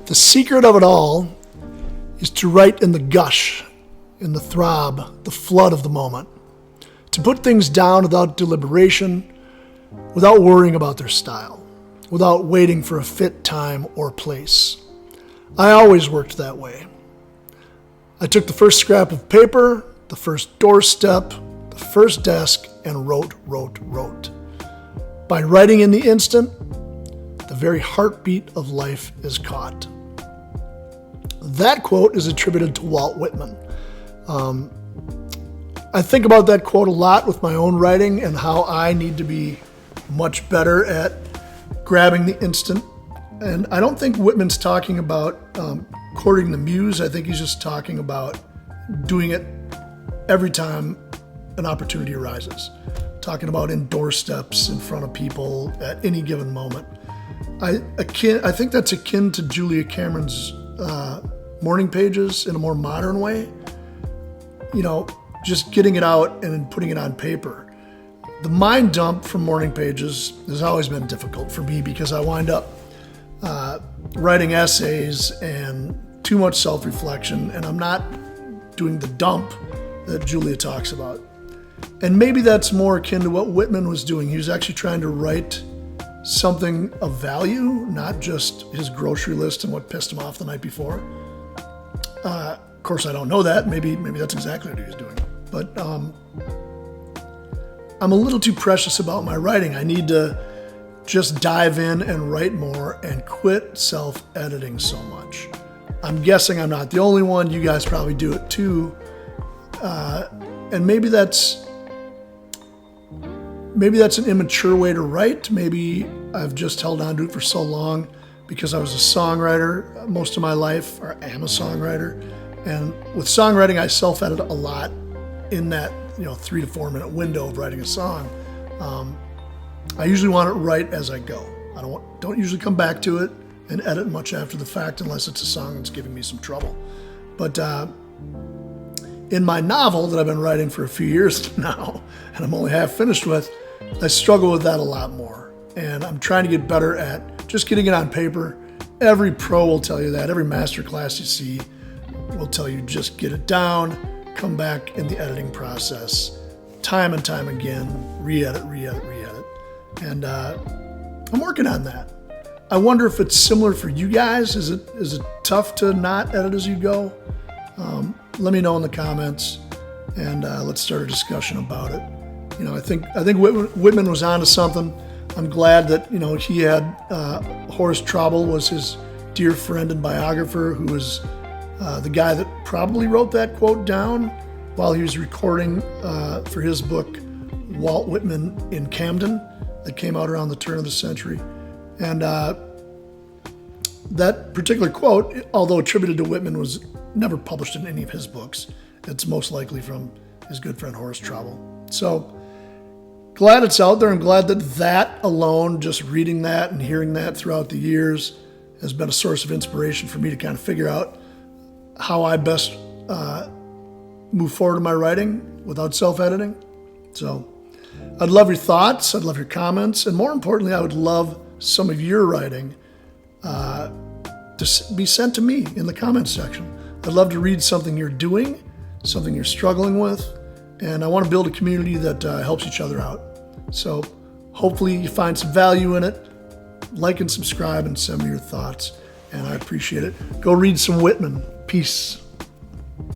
The secret of it all is to write in the gush, in the throb, the flood of the moment. To put things down without deliberation, without worrying about their style, without waiting for a fit time or place. I always worked that way. I took the first scrap of paper, the first doorstep, the first desk, and wrote. By writing in the instant, the very heartbeat of life is caught. That quote is attributed to Walt Whitman. I think about that quote a lot with my own writing and how I need to be much better at grabbing the instant. And I don't think Whitman's talking about courting the muse. I think he's just talking about doing it every time an opportunity arises. Talking about in doorsteps in front of people at any given moment. I think that's akin to Julia Cameron's morning pages in a more modern way. You know, just getting it out and then putting it on paper. The mind dump from morning pages has always been difficult for me because I wind up writing essays and too much self-reflection, and I'm not doing the dump that Julia talks about. And maybe that's more akin to what Whitman was doing. He was actually trying to write something of value, not just his grocery list and what pissed him off the night before. Of course, I don't know that. Maybe that's exactly what he was doing. But I'm a little too precious about my writing. I need to just dive in and write more and quit self-editing so much. I'm guessing I'm not the only one. You guys probably do it too. And maybe that's an immature way to write. Maybe I've just held on to it for so long because I was a songwriter most of my life, or am a songwriter. And with songwriting, I self-edit a lot in that 3 to 4 minute window of writing a song. I usually want it right as I go. I don't usually come back to it and edit much after the fact unless it's a song that's giving me some trouble. But in my novel that I've been writing for a few years now, and I'm only half finished with, I struggle with that a lot more. And I'm trying to get better at just getting it on paper. Every pro will tell you that. Every master class you see will tell you just get it down, come back in the editing process, time and time again, re-edit. And I'm working on that. I wonder if it's similar for you guys. Is it tough to not edit as you go? Let me know in the comments, and let's start a discussion about it. I think Whitman was onto something. I'm glad that he had Horace Traubel was his dear friend and biographer, who was the guy that probably wrote that quote down while he was recording for his book Walt Whitman in Camden that came out around the turn of the century. And that particular quote, although attributed to Whitman, was never published in any of his books. It's most likely from his good friend Horace Traubel. So glad it's out there. I'm glad that alone, just reading that and hearing that throughout the years, has been a source of inspiration for me to kind of figure out how I best move forward in my writing without self-editing. So I'd love your thoughts. I'd love your comments. And more importantly, I would love some of your writing to be sent to me in the comments section. I'd love to read something you're doing, something you're struggling with, and I want to build a community that helps each other out. So hopefully you find some value in it. Like and subscribe and send me your thoughts, and I appreciate it. Go read some Whitman. Peace.